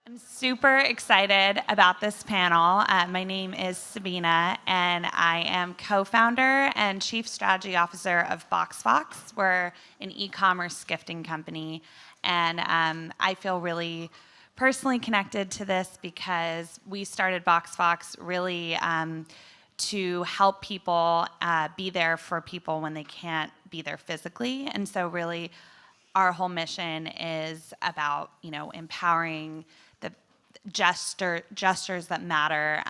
I'm super excited about this panel. My name is Sabena, and I am co-founder and chief strategy officer of BoxFox. We're an e-commerce gifting company, and I feel really personally connected to this because we started BoxFox really to help people be there for people when they can't be there physically, and so really our whole mission is about empowering the gestures that matter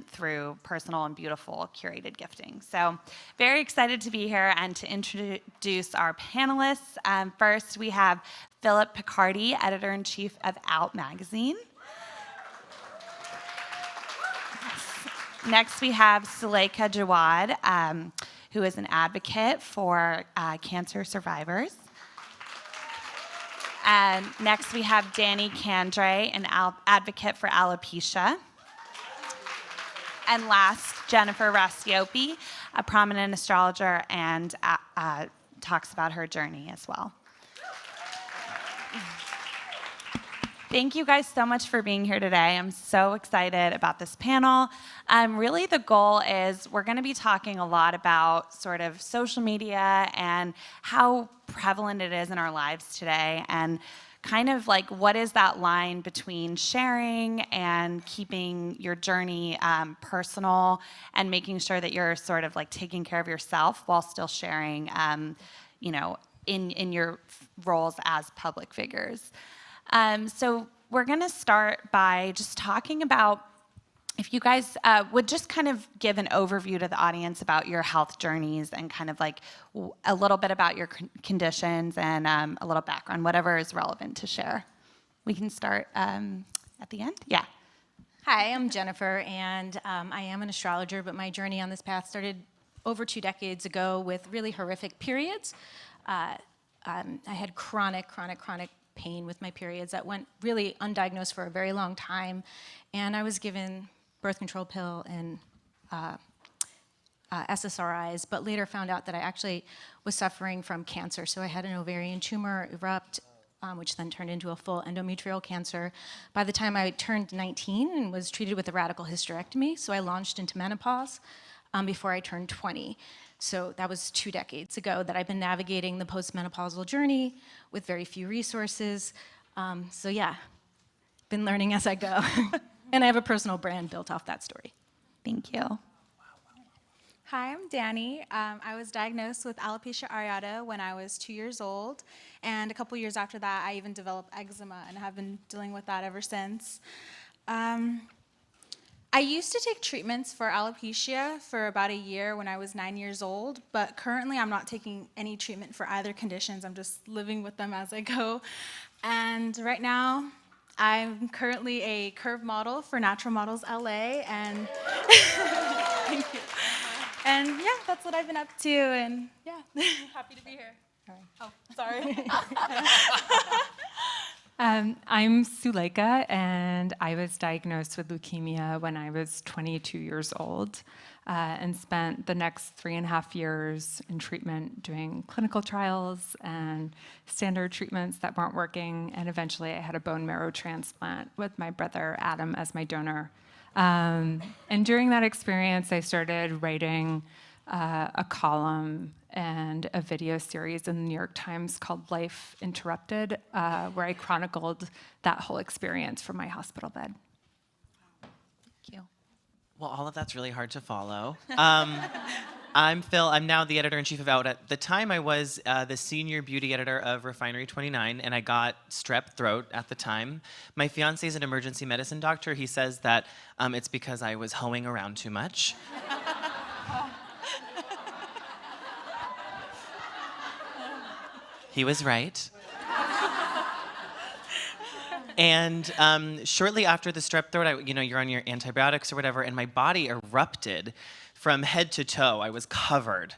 through personal and beautiful curated gifting. So very excited to be here and to introduce our panelists. First, we have Phillip Picardi, editor-in-chief of Out magazine. Next, we have Suleika Jaouad, who is an advocate for cancer survivors. And next, we have Dani Candray, an advocate for alopecia. And last, Jennifer Racioppi, a prominent astrologer, and talks about her journey as well. Thank you guys so much for being here today. I'm so excited about this panel. Really the goal is we're going to be talking a lot about sort of social media and how prevalent it is in our lives today, and kind of like what is that line between sharing and keeping your journey personal and making sure that you're sort of like taking care of yourself while still sharing, in your roles as public figures. So we're going to start by just talking about, if you guys would just kind of give an overview to the audience about your health journeys and kind of like a little bit about your conditions and a little background, whatever is relevant to share. We can start at the end. Yeah. Hi, I'm Jennifer, and I am an astrologer, but my journey on this path started over 2 decades ago with really horrific periods. I had chronic pain with my periods that went really undiagnosed for a very long time, and I was given birth control pill and SSRIs, but later found out that I actually was suffering from cancer. So I had an ovarian tumor erupt, which then turned into a full endometrial cancer by the time I turned 19 and was treated with a radical hysterectomy. So I launched into menopause before I turned 20. So that was 2 decades ago that I've been navigating the postmenopausal journey with very few resources. So yeah, been learning as I go. And I have a personal brand built off that story. Thank you. Hi, I'm Dani. I was diagnosed with alopecia areata when I was 2 years old, and a couple years after that, I even developed eczema and have been dealing with that ever since. I used to take treatments for alopecia for about a year when I was 9 years old, but currently I'm not taking any treatment for either conditions. I'm just living with them as I go. And right now, I'm currently a curve model for Natural Models LA, and thank you. And yeah, that's what I've been up to, and yeah, happy to be here. Oh, sorry. I'm Suleika, and I was diagnosed with leukemia when I was 22 years old, and spent the next 3.5 years in treatment doing clinical trials and standard treatments that weren't working, and eventually I had a bone marrow transplant with my brother Adam as my donor. And during that experience, I started writing a column and a video series in the New York Times called Life Interrupted, where I chronicled that whole experience from my hospital bed. Thank you. Well, all of that's really hard to follow. I'm Phil. I'm now the editor-in-chief of Out. At the time, I was the senior beauty editor of Refinery 29, and I got strep throat at the time. My fiancé is an emergency medicine doctor. He says that it's because I was hoeing around too much. He was right. And shortly after the strep throat, you're on your antibiotics or whatever, and my body erupted from head to toe. I was covered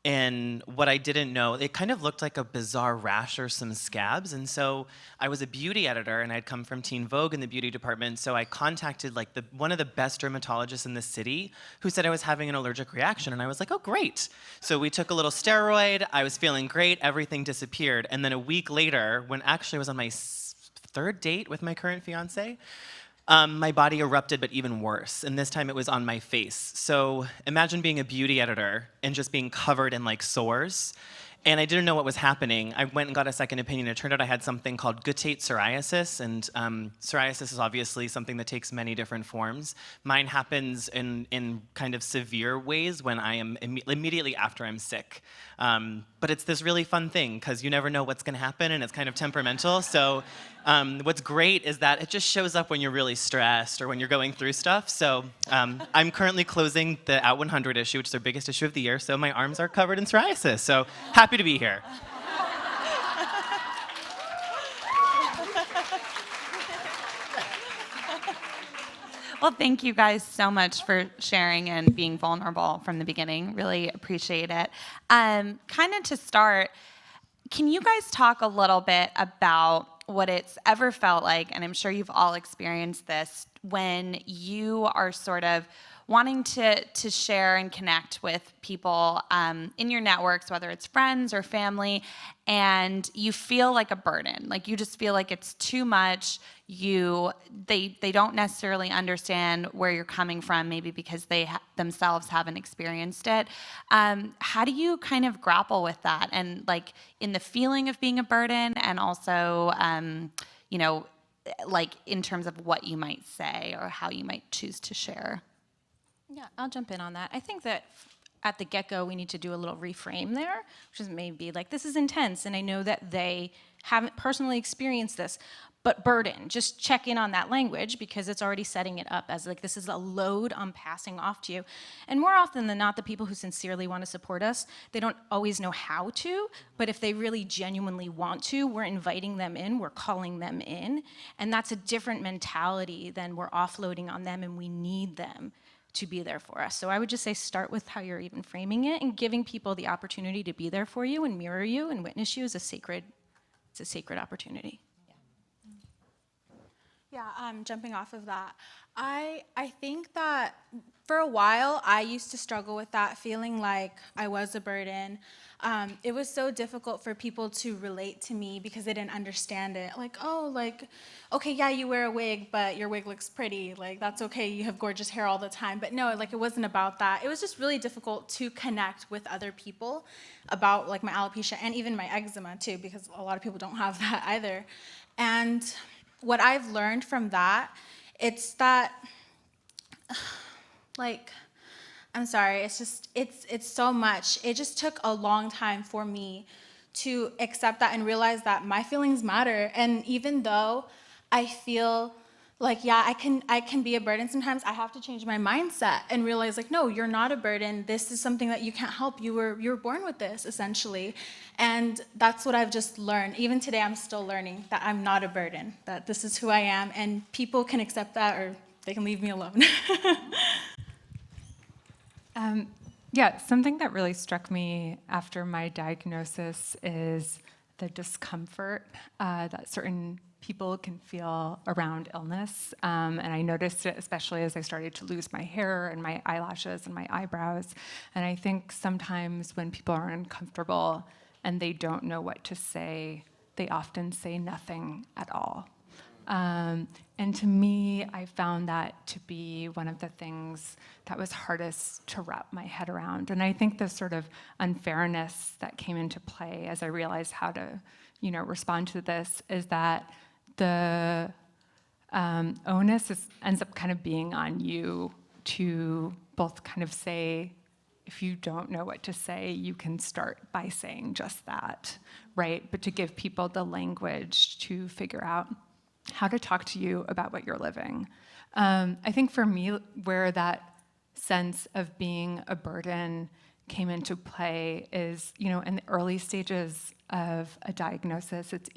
in what I didn't know. It kind of looked like a bizarre rash or some scabs. And so I was a beauty editor, and I'd come from Teen Vogue in the beauty department. So I contacted one of the best dermatologists in the city, who said I was having an allergic reaction. And I was like, oh, great. So we took a little steroid. I was feeling great. Everything disappeared. And then a week later, when actually I was on my third date with my current fiance, my body erupted, but even worse. And this time it was on my face. So imagine being a beauty editor and just being covered in like sores. And I didn't know what was happening. I went and got a second opinion. It turned out I had something called guttate psoriasis. And psoriasis is obviously something that takes many different forms. Mine happens in kind of severe ways when I am immediately after I'm sick. But it's this really fun thing because you never know what's going to happen, and it's kind of temperamental. So what's great is that it just shows up when you're really stressed or when you're going through stuff. So I'm currently closing the Out 100 issue, which is their biggest issue of the year. So my arms are covered in psoriasis. So happy to be here. Well, thank you guys so much for sharing and being vulnerable from the beginning. Really appreciate it. Kind of to start, can you guys talk a little bit about what it's ever felt like, and I'm sure you've all experienced this, when you are sort of wanting to share and connect with people in your networks, whether it's friends or family, and you feel like a burden, like you just feel like it's too much. They don't necessarily understand where you're coming from, maybe because they themselves haven't experienced it. How do you kind of grapple with that, and like in the feeling of being a burden, and also, like in terms of what you might say or how you might choose to share? Yeah, I'll jump in on that. I think that at the get-go, we need to do a little reframe there, which is maybe like, this is intense, and I know that they haven't personally experienced this, but burden, just check in on that language because it's already setting it up as like, this is a load I'm passing off to you. And more often than not, the people who sincerely want to support us, they don't always know how to, but if they really genuinely want to, we're inviting them in, we're calling them in, and that's a different mentality than we're offloading on them and we need them to be there for us. So I would just say start with how you're even framing it, and giving people the opportunity to be there for you and mirror you and witness you is it's a sacred opportunity. Yeah, jumping off of that, I think that for a while I used to struggle with that, feeling like I was a burden. It was so difficult for people to relate to me because they didn't understand it. Like, oh, like, okay, yeah, you wear a wig, but your wig looks pretty. Like, that's okay, you have gorgeous hair all the time. But no, like, it wasn't about that. It was just really difficult to connect with other people about, like, my alopecia and even my eczema, too, because a lot of people don't have that either. And what I've learned from that, it's that, like, I'm sorry, it's so much. It just took a long time for me to accept that and realize that my feelings matter. And even though I feel like, yeah, I can be a burden sometimes, I have to change my mindset and realize, like, no, you're not a burden. This is something that you can't help. You were born with this, essentially. And that's what I've just learned. Even today, I'm still learning that I'm not a burden, that this is who I am, and people can accept that or they can leave me alone. Yeah, something that really struck me after my diagnosis is the discomfort that certain people can feel around illness. And I noticed it especially as I started to lose my hair and my eyelashes and my eyebrows. And I think sometimes when people are uncomfortable and they don't know what to say, they often say nothing at all. And to me, I found that to be one of the things that was hardest to wrap my head around. And I think the sort of unfairness that came into play as I realized how to, respond to this is that the onus ends up kind of being on you to both kind of say, if you don't know what to say, you can start by saying just that, right? But to give people the language to figure out how to talk to you about what you're living. I think for me, where that sense of being a burden came into play is, in the early stages of a diagnosis, it's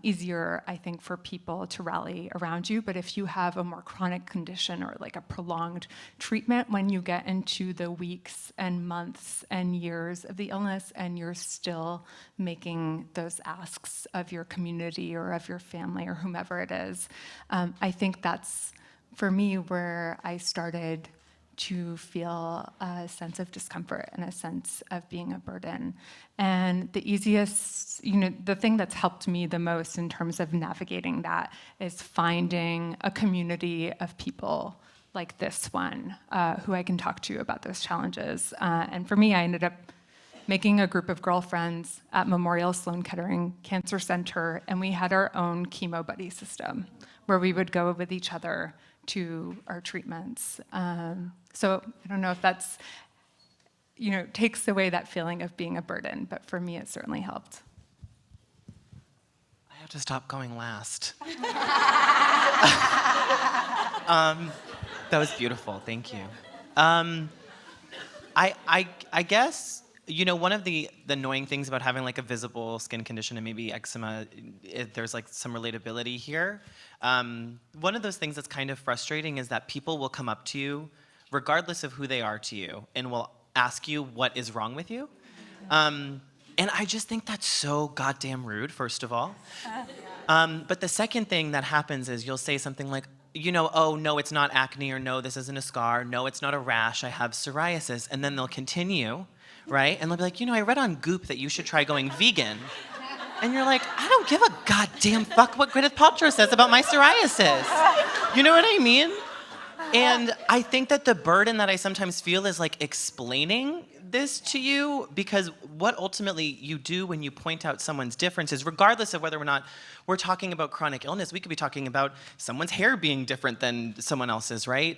easier, I think, for people to rally around you. But if you have a more chronic condition or like a prolonged treatment, when you get into the weeks and months and years of the illness and you're still making those asks of your community or of your family or whomever it is, I think that's, for me, where I started to feel a sense of discomfort and a sense of being a burden. And the easiest, the thing that's helped me the most in terms of navigating that is finding a community of people like this one who I can talk to about those challenges. And for me, I ended up making a group of girlfriends at Memorial Sloan Kettering Cancer Center, and we had our own chemo buddy system where we would go with each other to our treatments. So I don't know if that's, takes away that feeling of being a burden, but for me, it certainly helped. I have to stop going last. That was beautiful. Thank you. I guess, one of the annoying things about having like a visible skin condition and maybe eczema, there's like some relatability here. One of those things that's kind of frustrating is that people will come up to you, regardless of who they are to you, and will ask you what is wrong with you. And I just think that's so goddamn rude, first of all. But the second thing that happens is you'll say something like, oh, no, it's not acne, or no, this isn't a scar, no, it's not a rash, I have psoriasis. And then they'll continue, right? And they'll be like, I read on Goop that you should try going vegan. And you're like, I don't give a goddamn fuck what Gwyneth Paltrow says about my psoriasis. You know what I mean? And I think that the burden that I sometimes feel is like explaining this to you, because what ultimately you do when you point out someone's differences, regardless of whether or not we're talking about chronic illness, we could be talking about someone's hair being different than someone else's, right?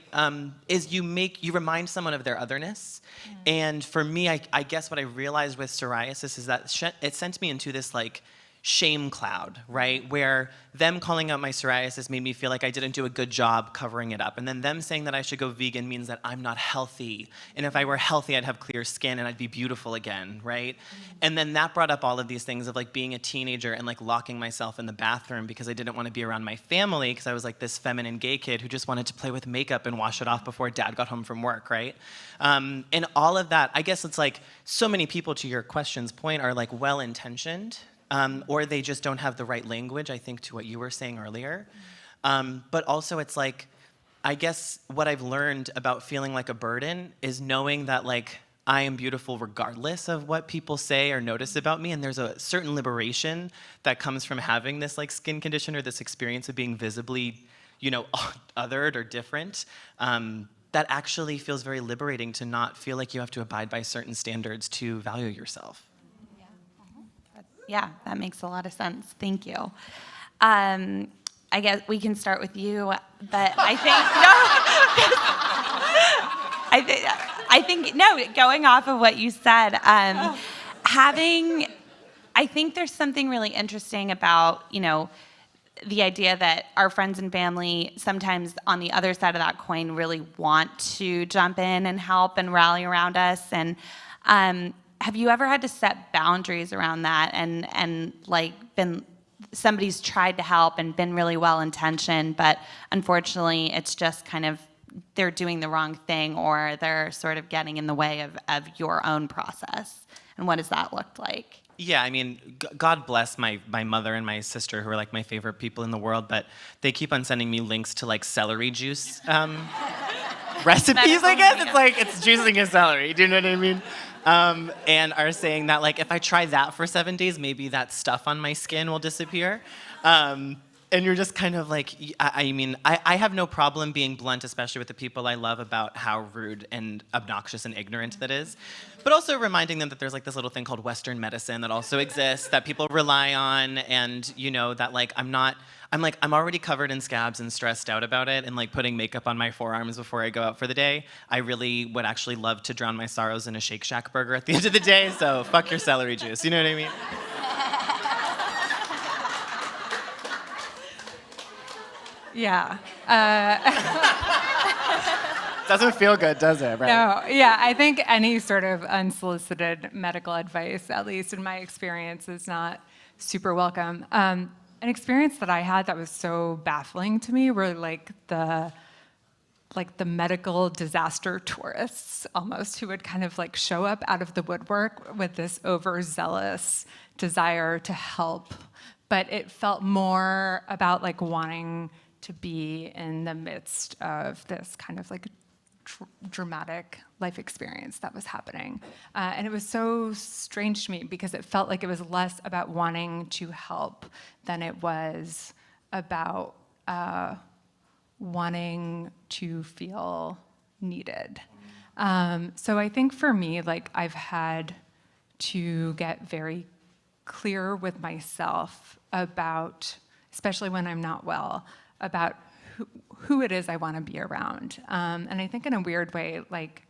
Is you remind someone of their otherness. And for me, I guess what I realized with psoriasis is that it sent me into this like shame cloud, right? Where them calling out my psoriasis made me feel like I didn't do a good job covering it up. And then them saying that I should go vegan means that I'm not healthy. And if I were healthy, I'd have clear skin and I'd be beautiful again, right? And then that brought up all of these things of like being a teenager and like locking myself in the bathroom because I didn't want to be around my family because I was like this feminine gay kid who just wanted to play with makeup and wash it off before dad got home from work, right? And all of that, I guess it's like so many people, to your question's point, are like well-intentioned, or they just don't have the right language, I think, to what you were saying earlier. But also it's like, I guess what I've learned about feeling like a burden is knowing that like I am beautiful regardless of what people say or notice about me, and there's a certain liberation that comes from having this like skin condition or this experience of being visibly, othered or different. That actually feels very liberating to not feel like you have to abide by certain standards to value yourself. Yeah, that makes a lot of sense. Thank you. I guess we can start with you, but I think going off of what you said, I think there's something really interesting about, the idea that our friends and family sometimes on the other side of that coin really want to jump in and help and rally around us. And have you ever had to set boundaries around that and like somebody's tried to help and been really well-intentioned, but unfortunately it's just kind of they're doing the wrong thing or they're sort of getting in the way of your own process? And what does that look like? Yeah, I mean, God bless my mother and my sister, who are like my favorite people in the world, but they keep on sending me links to like celery juice recipes, I guess. It's like, it's juicing a celery, do you know what I mean? And are saying that like, if I try that for 7 days, maybe that stuff on my skin will disappear. And you're just kind of like, I have no problem being blunt, especially with the people I love, about how rude and obnoxious and ignorant that is. But also reminding them that there's like this little thing called Western medicine that also exists, that people rely on, and that like, I'm already covered in scabs and stressed out about it and like putting makeup on my forearms before I go out for the day. I really would actually love to drown my sorrows in a Shake Shack burger at the end of the day, so fuck your celery juice, you know what I mean? Yeah. Doesn't feel good, does it? Right? No, yeah, I think any sort of unsolicited medical advice, at least in my experience, is not super welcome. An experience that I had that was so baffling to me were like the medical disaster tourists almost, who would kind of like show up out of the woodwork with this overzealous desire to help. But it felt more about like wanting to be in the midst of this kind of like dramatic life experience that was happening. And it was so strange to me because it felt like it was less about wanting to help than it was about wanting to feel needed. So I think for me, like, I've had to get very clear with myself about, especially when I'm not well, about who it is I want to be around. And I think in a weird way, like,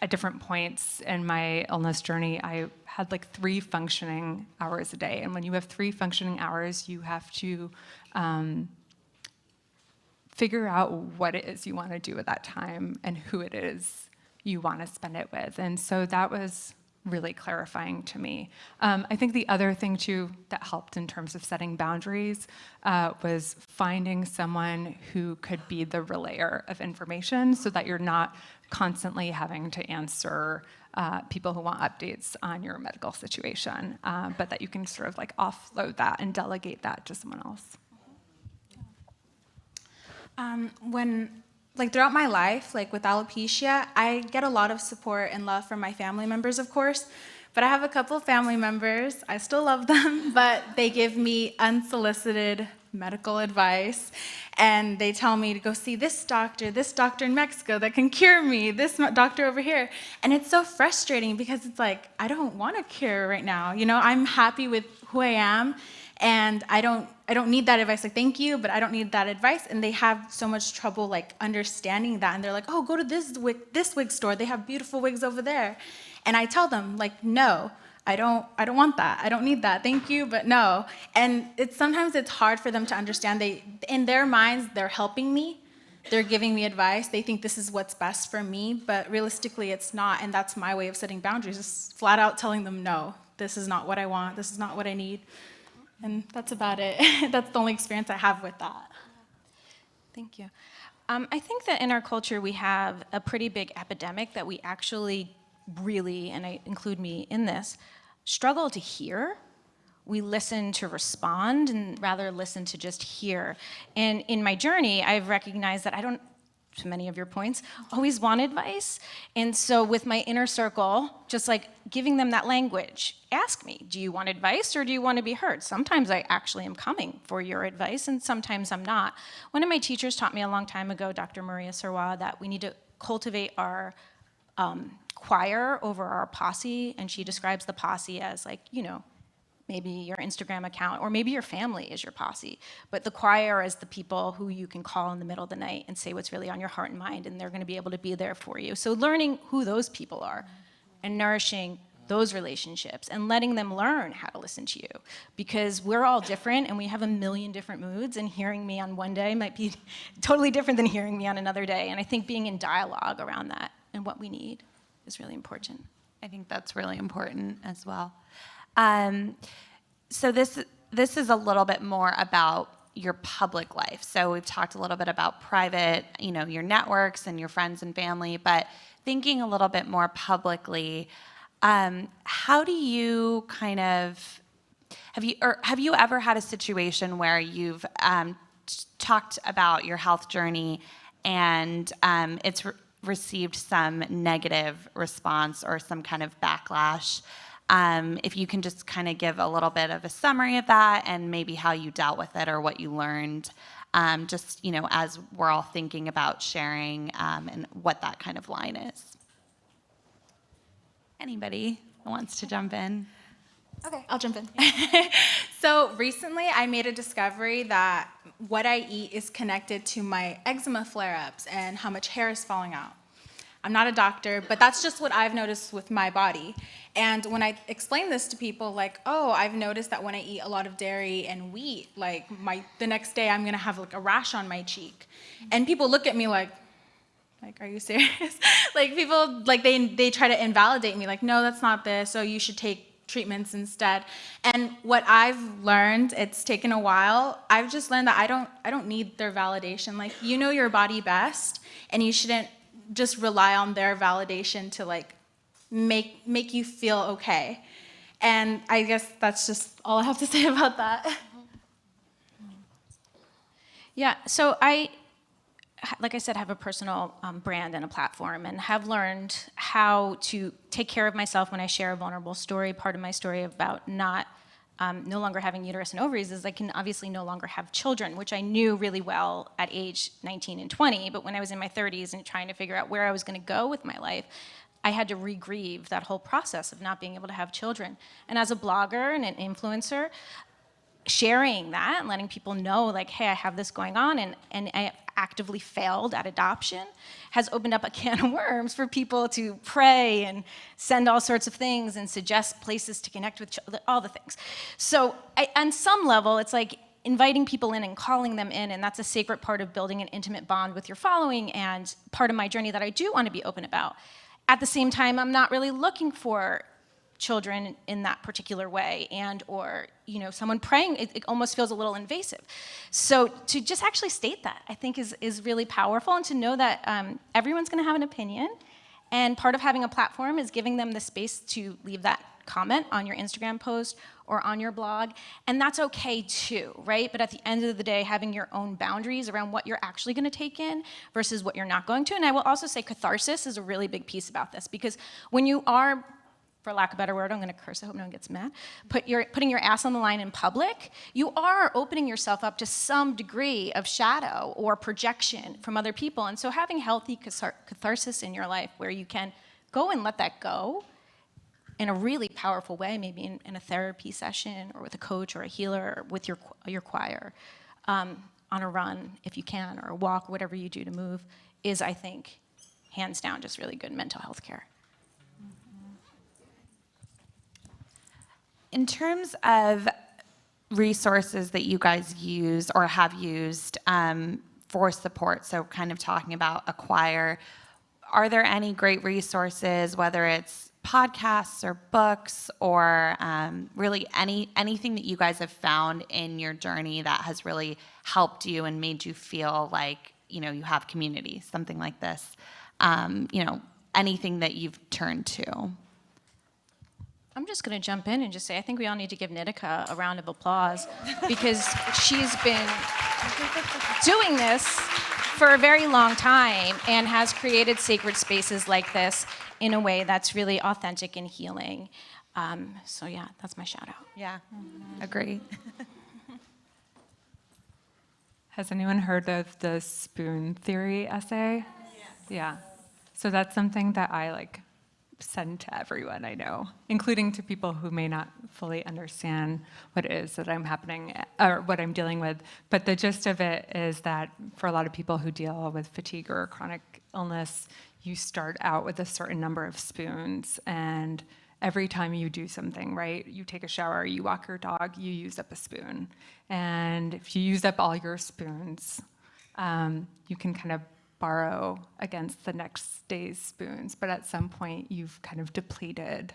at different points in my illness journey, I had like 3 functioning hours a day. And when you have 3 functioning hours, you have to figure out what it is you want to do at that time and who it is you want to spend it with. And so that was really clarifying to me. I think the other thing too that helped in terms of setting boundaries was finding someone who could be the relayer of information so that you're not constantly having to answer people who want updates on your medical situation, but that you can sort of like offload that and delegate that to someone else. Throughout my life, like with alopecia, I get a lot of support and love from my family members, of course, but I have a couple of family members, I still love them, but they give me unsolicited medical advice, and they tell me to go see this doctor in Mexico that can cure me, this doctor over here, and it's so frustrating because it's like, I don't want a cure right now, you know, I'm happy with who I am, and I don't need that advice. Like, thank you, but I don't need that advice. And they have so much trouble like understanding that. And they're like, oh, go to this wig store. They have beautiful wigs over there. And I tell them, like, no, I don't want that. I don't need that. Thank you, but no. And sometimes it's hard for them to understand. In their minds, they're helping me. They're giving me advice. They think this is what's best for me, but realistically, it's not. And that's my way of setting boundaries, just flat out telling them, no, this is not what I want. This is not what I need. And that's about it. That's the only experience I have with that. Thank you. I think that in our culture we have a pretty big epidemic that we actually really, and I include me in this, struggle to hear. We listen to respond and rather listen to just hear. And in my journey, I've recognized that I don't, to many of your points, always want advice. And so with my inner circle, just like giving them that language, ask me, do you want advice or do you want to be heard? Sometimes I actually am coming for your advice and sometimes I'm not. One of my teachers taught me a long time ago, Dr. Maria Sarwa, that we need to cultivate our choir over our posse, and she describes the posse as like, you know, maybe your Instagram account, or maybe your family is your posse. But the choir is the people who you can call in the middle of the night and say what's really on your heart and mind, and they're gonna be able to be there for you. So learning who those people are and nourishing those relationships and letting them learn how to listen to you. Because we're all different and we have a million different moods, and hearing me on one day might be totally different than hearing me on another day. And I think being in dialogue around that and what we need is really important. I think that's really important as well. So this is a little bit more about your public life. So we've talked a little bit about private, you know, your networks and your friends and family, but thinking a little bit more publicly, how do you kind of, have you ever had a situation where you've talked about your health journey and it's received some negative response or some kind of backlash? If you can just kind of give a little bit of a summary of that and maybe how you dealt with it or what you learned, just, you know, as we're all thinking about sharing and what that kind of line is. Anybody who wants to jump in? Okay, I'll jump in. So recently I made a discovery that what I eat is connected to my eczema flare-ups and how much hair is falling out. I'm not a doctor, but that's just what I've noticed with my body. And when I explain this to people, like, oh, I've noticed that when I eat a lot of dairy and wheat, like the next day I'm gonna have like a rash on my cheek. And people look at me like, are you serious? Like people, like they try to invalidate me, like, no, that's not this, so you should take treatments instead. And what I've learned, it's taken a while, I've just learned that I don't need their validation. Like, you know your body best, and you shouldn't just rely on their validation to like make you feel okay. And I guess that's just all I have to say about that. Yeah, so I like I said, have a personal brand and a platform, and have learned how to take care of myself when I share a vulnerable story. Part of my story about no longer having uterus and ovaries is I can obviously no longer have children, which I knew really well at age 19 and 20. But when I was in my 30s and trying to figure out where I was going to go with my life, I had to re-grieve that whole process of not being able to have children. And as a blogger and an influencer, sharing that and letting people know, like, hey, I have this going on, and I actively failed at adoption, has opened up a can of worms for people to pray and send all sorts of things and suggest places to connect with all the things. So on some level, it's like inviting people in and calling them in, and that's a sacred part of building an intimate bond with your following, and part of my journey that I do want to be open about. At the same time, I'm not really looking for children in that particular way, and or someone praying, it almost feels a little invasive. So to just actually state that, I think is really powerful, and to know that everyone's going to have an opinion, and part of having a platform is giving them the space to leave that comment on your Instagram post or on your blog, and that's okay too, right? But at the end of the day, having your own boundaries around what you're actually going to take in versus what you're not going to. And I will also say catharsis is a really big piece about this, because when you are, for lack of a better word, I'm going to curse, I hope no one gets mad, putting your ass on the line in public, you are opening yourself up to some degree of shadow or projection from other people. And so having healthy catharsis in your life where you can go and let that go in a really powerful way, maybe in a therapy session or with a coach or a healer or with your choir, on a run if you can, or a walk, whatever you do to move, is, I think, hands down, just really good mental health care. In terms of resources that you guys use or have used for support, so kind of talking about a choir, are there any great resources, whether it's podcasts or books or really anything that you guys have found in your journey that has really helped you and made you feel like you have community, something like this, anything that you've turned to? I'm just going to jump in and just say I think we all need to give Nitika a round of applause, because she's been doing this for a very long time and has created sacred spaces like this in a way that's really authentic and healing. So yeah, that's my shout out. Yeah, agree. Has anyone heard of the spoon theory essay? Yes. Yeah. So that's something that I send to everyone I know, including to people who may not fully understand what it is that I'm happening or what I'm dealing with. But the gist of it is that for a lot of people who deal with fatigue or chronic illness, you start out with a certain number of spoons, and every time you do something, right, you take a shower, you walk your dog, you use up a spoon. And if you use up all your spoons, you can kind of borrow against the next day's spoons, but at some point you've kind of depleted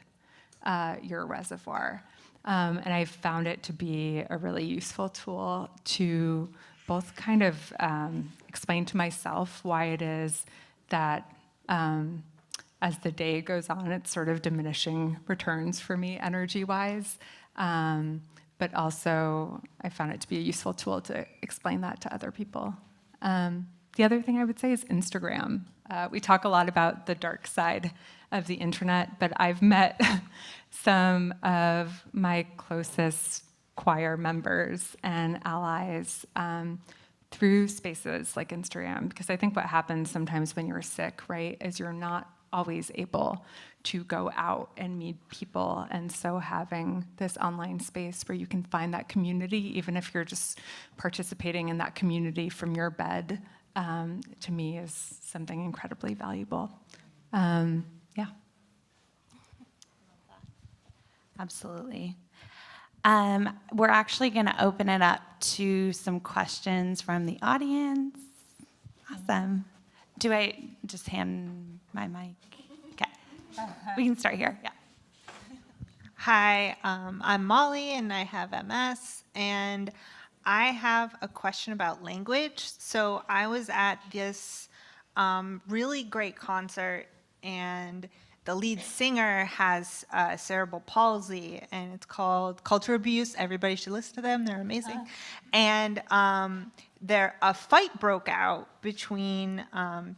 your reservoir. And I found it to be a really useful tool to both kind of explain to myself why it is that as the day goes on, it's sort of diminishing returns for me energy-wise. But also I found it to be a useful tool to explain that to other people. The other thing I would say is Instagram. We talk a lot about the dark side of the internet, but I've met some of my closest choir members and allies through spaces like Instagram, because I think what happens sometimes when you're sick, right, is you're not always able to go out and meet people. And so having this online space where you can find that community, even if you're just participating in that community from your bed, to me is something incredibly valuable. Yeah. Absolutely. We're actually going to open it up to some questions from the audience. Awesome. Do I just hand my mic? Okay. We can start here. Yeah. Hi, I'm Molly, and I have MS, and I have a question about language. So I was at this really great concert, and the lead singer has cerebral palsy, and it's called Culture Abuse. Everybody should listen to them. They're amazing. And a fight broke out between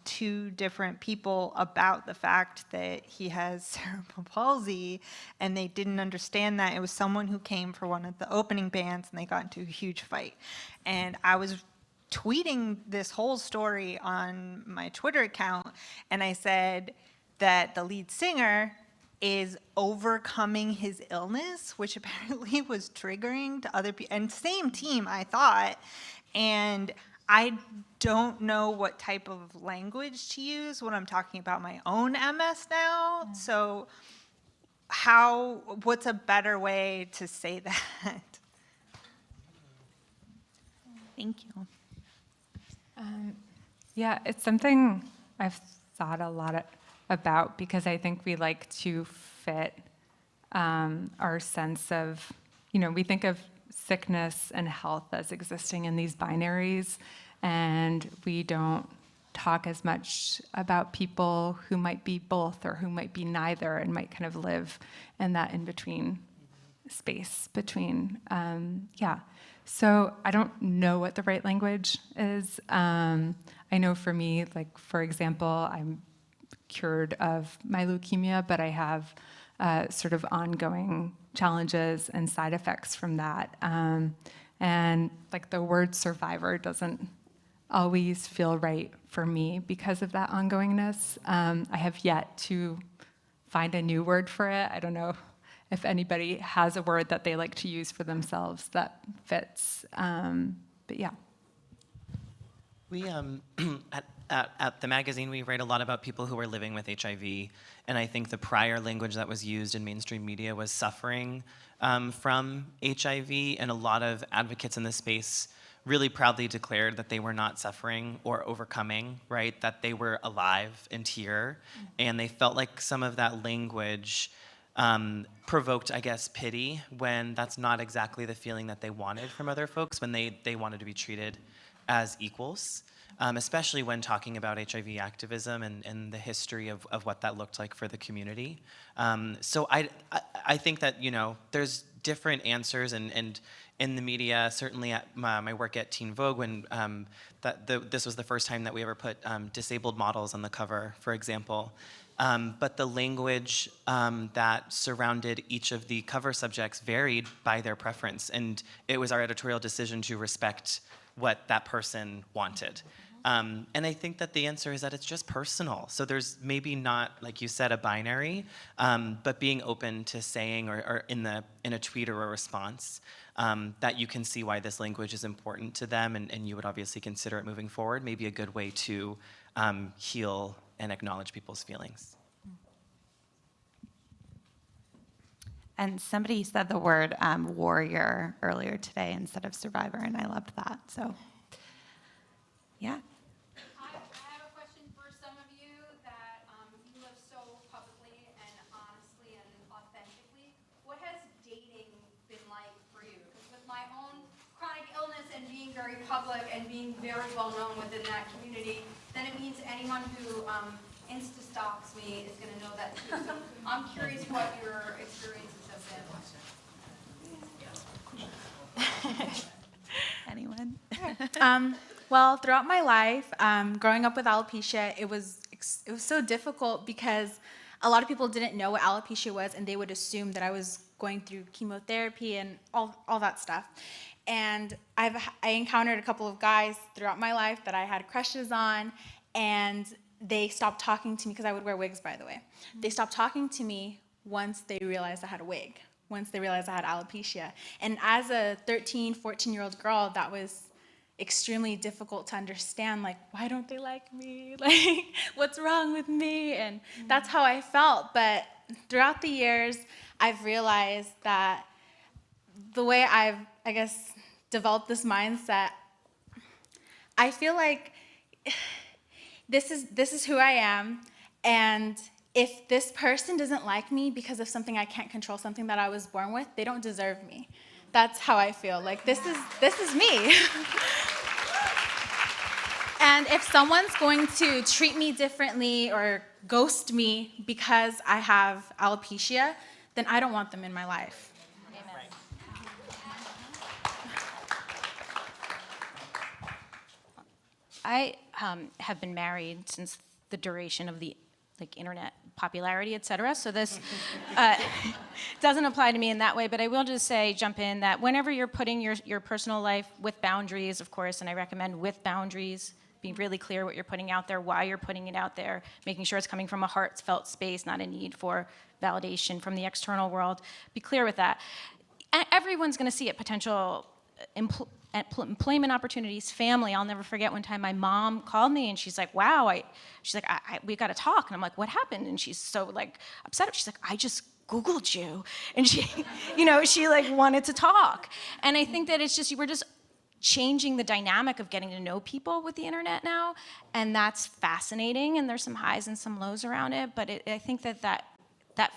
two different people about the fact that he has cerebral palsy, and they didn't understand that. It was someone who came for one of the opening bands, and they got into a huge fight. And I was tweeting this whole story on my Twitter account, and I said that the lead singer is overcoming his illness, which apparently was triggering to other people. And same team, I thought. And I don't know what type of language to use when I'm talking about my own MS now. So what's a better way to say that? Thank you. Yeah, it's something I've thought a lot about, because I think we like to fit our sense of, we think of sickness and health as existing in these binaries, and we don't talk as much about people who might be both or who might be neither and might kind of live in that in-between space between, So I don't know what the right language is. I know for me, like, for example, I'm cured of my leukemia, but I have sort of ongoing challenges and side effects from that. And like the word survivor doesn't always feel right for me because of that ongoingness. I have yet to find a new word for it. I don't know if anybody has a word that they like to use for themselves that fits. But yeah. We at the magazine, we write a lot about people who are living with HIV, and I think the prior language that was used in mainstream media was suffering from HIV, and a lot of advocates in this space really proudly declared that they were not suffering or overcoming, right? That they were alive and here, and they felt like some of that language provoked, I guess, pity, when that's not exactly the feeling that they wanted from other folks, when they wanted to be treated as equals, especially when talking about HIV activism and the history of what that looked like for the community. So I think that, there's different answers, and in the media, certainly at my work at Teen Vogue, when this was the first time that we ever put disabled models on the cover, for example. But the language that surrounded each of the cover subjects varied by their preference, and it was our editorial decision to respect what that person wanted. And I think that the answer is that it's just personal. So there's maybe not, like you said, a binary, but being open to saying, or in a tweet or a response, that you can see why this language is important to them, and you would obviously consider it moving forward, may be a good way to heal and acknowledge people's feelings. And somebody said the word warrior earlier today instead of survivor, and I loved that. So, yeah. I have a question for some of you that you live so publicly and honestly and authentically. What has dating been like for you? Because with my own chronic illness and being very public and being very well known within that community, then it means anyone who Insta-stalks me is going to know that too. So I'm curious what your experiences have been. Anyone? Well, throughout my life, growing up with alopecia, it was so difficult because a lot of people didn't know what alopecia was, and they would assume that I was going through chemotherapy and all that stuff. And I encountered a couple of guys throughout my life that I had crushes on, and they stopped talking to me, because I would wear wigs, by the way. They stopped talking to me once they realized I had a wig, once they realized I had alopecia. And as a 13, 14-year-old girl, that was extremely difficult to understand, like, why don't they like me? Like, what's wrong with me? And that's how I felt. But throughout the years, I've realized that the way I've, I guess, developed this mindset, I feel like this is who I am, and if this person doesn't like me because of something I can't control, something that I was born with, they don't deserve me. That's how I feel. Like, this is me. And if someone's going to treat me differently or ghost me because I have alopecia, then I don't want them in my life. I have been married since the duration of the internet popularity, et cetera. So this doesn't apply to me in that way, but I will just say, jump in, that whenever you're putting your personal life with boundaries, of course, and I recommend with boundaries, being really clear what you're putting out there, why you're putting it out there, making sure it's coming from a heartfelt space, not a need for validation from the external world. Be clear with that. Everyone's going to see it, potential employment opportunities, family. I'll never forget one time my mom called me and she's like, wow, we got to talk. And I'm like, what happened? And she's so upset. She's like, I just Googled you. And she, she wanted to talk. And I think that it's just, we're just changing the dynamic of getting to know people with the internet now. And that's fascinating. And there's some highs and some lows around it. But I think that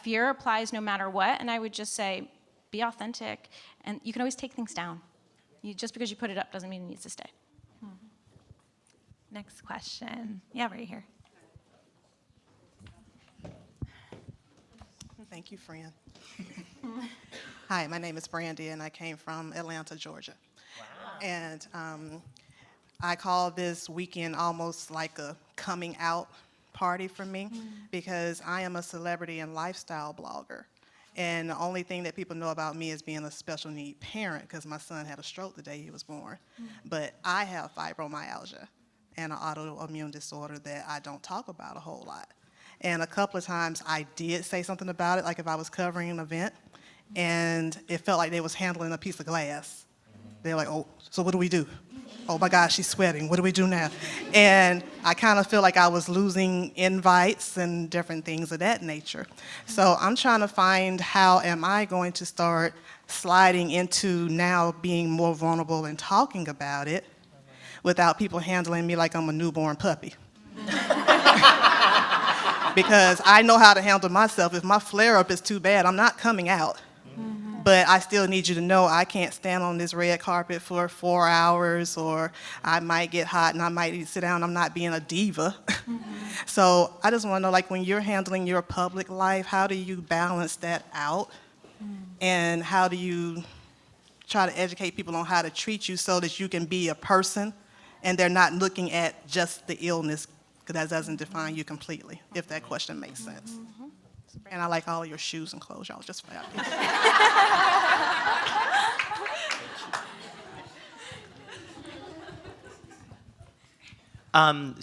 fear applies no matter what. And I would just say, be authentic. And you can always take things down. Just because you put it up doesn't mean it needs to stay. Next question. Yeah, right here. Thank you, friend. Hi, my name is Brandy, and I came from Atlanta, Georgia. Wow. And I call this weekend almost like a coming out party for me because I am a celebrity and lifestyle blogger. And the only thing that people know about me is being a special need parent because my son had a stroke the day he was born. But I have fibromyalgia and an autoimmune disorder that I don't talk about a whole lot. And a couple of times I did say something about it, like if I was covering an event, and it felt like they was handling a piece of glass. They're like, oh, so what do we do? Oh my gosh, she's sweating. What do we do now? And I kind of feel like I was losing invites and different things of that nature. So I'm trying to find how am I going to start sliding into now being more vulnerable and talking about it without people handling me like I'm a newborn puppy. Because I know how to handle myself. If my flare-up is too bad, I'm not coming out. But I still need you to know I can't stand on this red carpet for 4 hours, or I might get hot and I might need to sit down. I'm not being a diva. So I just want to know, when you're handling your public life, how do you balance that out? And how do you try to educate people on how to treat you so that you can be a person and they're not looking at just the illness, because that doesn't define you completely, if that question makes sense. And I like all your shoes and clothes. Y'all just fabulous.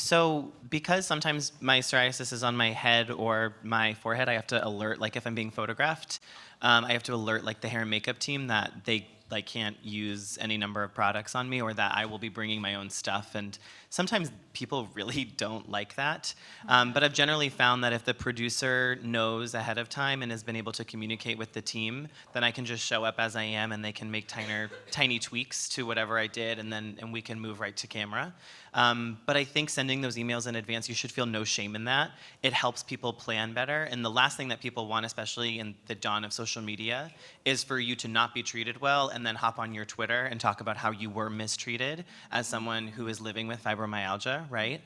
So because sometimes my psoriasis is on my head or my forehead, I have to alert, if I'm being photographed, I have to alert the hair and makeup team that they can't use any number of products on me, or that I will be bringing my own stuff. And sometimes people really don't like that. But I've generally found that if the producer knows ahead of time and has been able to communicate with the team, then I can just show up as I am and they can make tiny tweaks to whatever I did, and we can move right to camera. But I think sending those emails in advance, you should feel no shame in that. It helps people plan better. And the last thing that people want, especially in the dawn of social media, is for you to not be treated well and then hop on your Twitter and talk about how you were mistreated as someone who is living with fibromyalgia, right?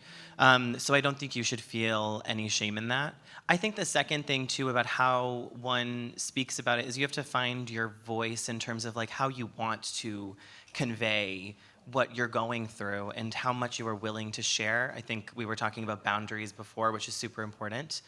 So I don't think you should feel any shame in that. I think the second thing, too, about how one speaks about it is you have to find your voice in terms of how you want to convey what you're going through and how much you are willing to share. I think we were talking about boundaries before, which is super important.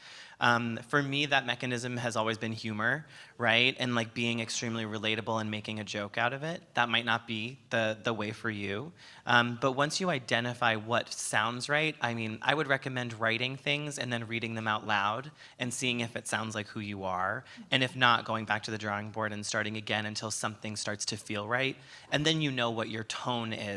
For me, that mechanism has always been humor, right? And being extremely relatable and making a joke out of it. That might not be the way for you. But once you identify what sounds right, I would recommend writing things and then reading them out loud and seeing if it sounds like who you are. And if not, going back to the drawing board and starting again until something starts to feel right. And then you know what your tone is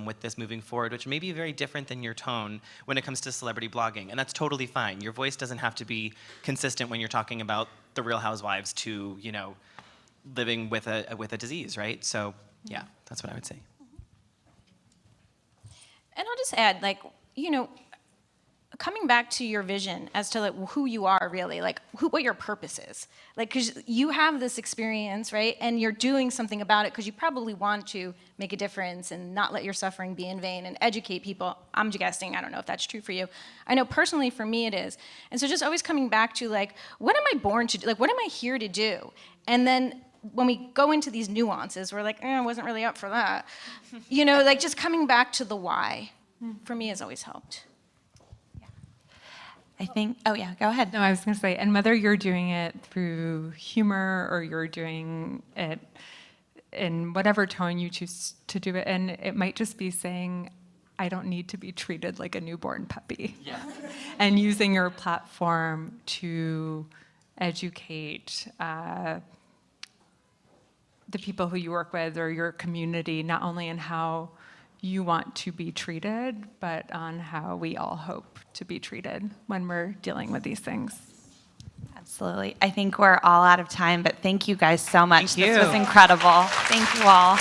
with this moving forward, which may be very different than your tone when it comes to celebrity blogging. And that's totally fine. Your voice doesn't have to be consistent when you're talking about the Real Housewives to, living with a disease, right? So, yeah, that's what I would say. And I'll just add, coming back to your vision as to who you are really, what your purpose is. Because you have this experience, right? And you're doing something about it because you probably want to make a difference and not let your suffering be in vain and educate people. I'm guessing, I don't know if that's true for you. I know personally for me it is. And so just always coming back to what am I born to do? What am I here to do? And then when we go into these nuances, we're I wasn't really up for that. Just coming back to the why. for me has always helped. I think, oh yeah, go ahead. No, I was going to say, and whether you're doing it through humor or you're doing it in whatever tone you choose to do it in, it might just be saying, I don't need to be treated like a newborn puppy. Yeah. And using your platform to educate the people who you work with or your community, not only in how you want to be treated, but on how we all hope to be treated when we're dealing with these things. Absolutely. I think we're all out of time, but thank you guys so much. Thank This you. was incredible. Thank you all.